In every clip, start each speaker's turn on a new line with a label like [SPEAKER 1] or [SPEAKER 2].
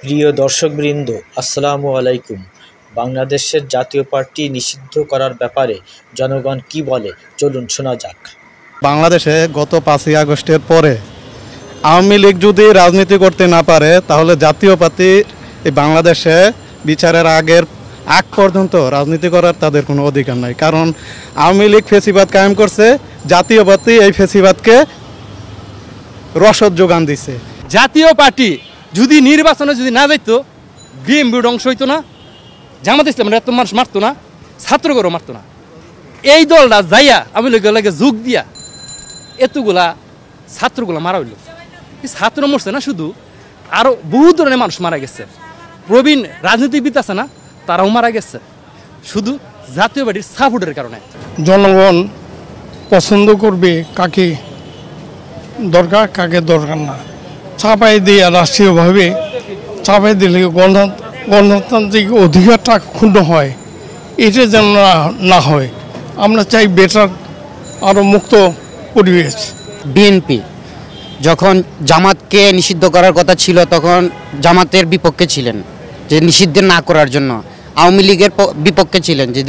[SPEAKER 1] প্রিয় দর্শকবৃন্দ, আসসালামু আলাইকুম। বাংলাদেশের জাতীয় পার্টি নিষিদ্ধ করার ব্যাপারে জনগণ কি বলে, চলুন শোনা যাক।
[SPEAKER 2] বাংলাদেশে গত 5ই আগস্টের পরে আওয়ামী লীগ যদি রাজনীতি করতে না পারে, তাহলে জাতীয় পার্টি এই বাংলাদেশে বিচারের আগ পর্যন্ত রাজনীতি করার তাদের কোনো অধিকার নাই। কারণ আওয়ামী লীগ ফেসিবাদ কায়েম করছে, জাতীয় পার্টি এই ফেসিবাদকে রসদ যোগান দিছে।
[SPEAKER 3] জাতীয় পার্টি যদি নির্বাচনে না যাইতো, বিএনপির অংশ হইতো না, জামাত ইসলামের এত মানুষ মারতো না, ছাত্রগরও মারতো না। এই দলটা যাইয়া আমি লাগে যোগ দিয়া এতগুলা ছাত্রগুলা মারা হইল। এই ছাত্র মরছে না শুধু, আরও বহু ধরনের মানুষ মারা গেছে। প্রবীণ রাজনীতিবিদ আছে না, তারাও মারা গেছে শুধু জাতীয় পার্টির সাপোর্টের কারণে।
[SPEAKER 4] জনগণ পছন্দ করবে কাকে দরকার, কাকে দরকার না। চাপাই দিয়ে রাষ্ট্রীয়ভাবে চাপাই দিলে গণতান্ত্রিক অধিকারটা ক্ষুণ্ণ হয়, এটা যেন না হয়। আমরা চাই বেটার, আরও মুক্ত পরিবেশ।
[SPEAKER 5] বিএনপি যখন জামাতকে নিষিদ্ধ করার কথা ছিল, তখন জামাতের বিপক্ষে ছিলেন যে নিষিদ্ধ না করার জন্য। আওয়ামী লীগের বিপক্ষে ছিলেন যে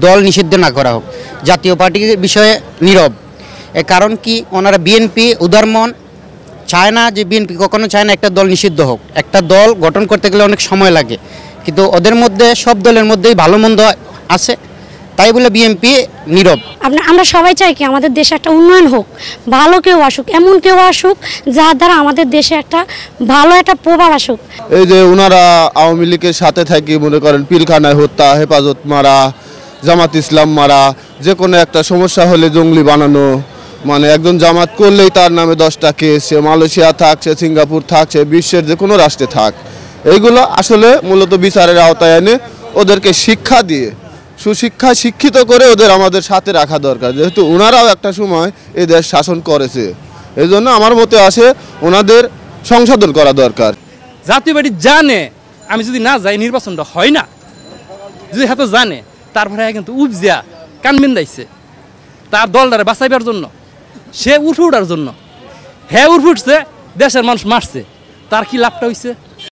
[SPEAKER 5] দল নিষিদ্ধ না করা হোক। জাতীয় পার্টির বিষয়ে নীরব। এর কারণ কি, ওনারা বিএনপি উদারমন, চায় না যে বিএনপি কখনো চায় না একটা দল নিষিদ্ধ হোক। একটা দল গঠন করতে গেলে অনেক সময় লাগে, কিন্তু ওদের মধ্যে সব দলের মধ্যেই ভালো মন্দ আছে, তাই বলে বিএনপি নীরব।
[SPEAKER 6] আমরা সবাই চাই কি আমাদের দেশে একটা উন্নয়ন হোক, ভালো কেউ আসুক, এমন কেউ আসুক যার দ্বারা আমাদের দেশে একটা ভালো একটা প্রভাব আসুক।
[SPEAKER 7] এই যে ওনারা আওয়ামী লীগের সাথে থাকি, মনে করেন পিলখানায় হত্যা, হেফাজত মারা, জামাত ইসলাম মারা, যে কোনো একটা সমস্যা হলে জঙ্গলি বানানো, মানে একজন জামাত করলেই তার নামে 10টা কেস, সে মালয়েশিয়া থাক, সে সিঙ্গাপুর থাক, সে বিশ্বের যে কোনো রাষ্ট্রে থাক। এইগুলো আসলে মূলত বিচারের আওতায় এনে ওদেরকে শিক্ষা দিয়ে, সুশিক্ষায় শিক্ষিত করে ওদের আমাদের সাথে রাখা দরকার, যেহেতু ওনারাও একটা সময় এই দেশ শাসন করেছে। এই জন্য আমার মতে আসে ওনাদের সংশোধন করা দরকার।
[SPEAKER 3] জাতীয় পার্টি জানে আমি যদি না যাই নির্বাচনটা হয় না, যদি হয়তো জানে, তারপরে কিন্তু উপজিয়া কানবিন দাইছে তার দলটারে বাঁচাইবার জন্য, সে উঠে উঠার জন্য। হ্যাঁ উঠে উঠছে, দেশের মানুষ মারছে, তার কি লাভটা হয়েছে?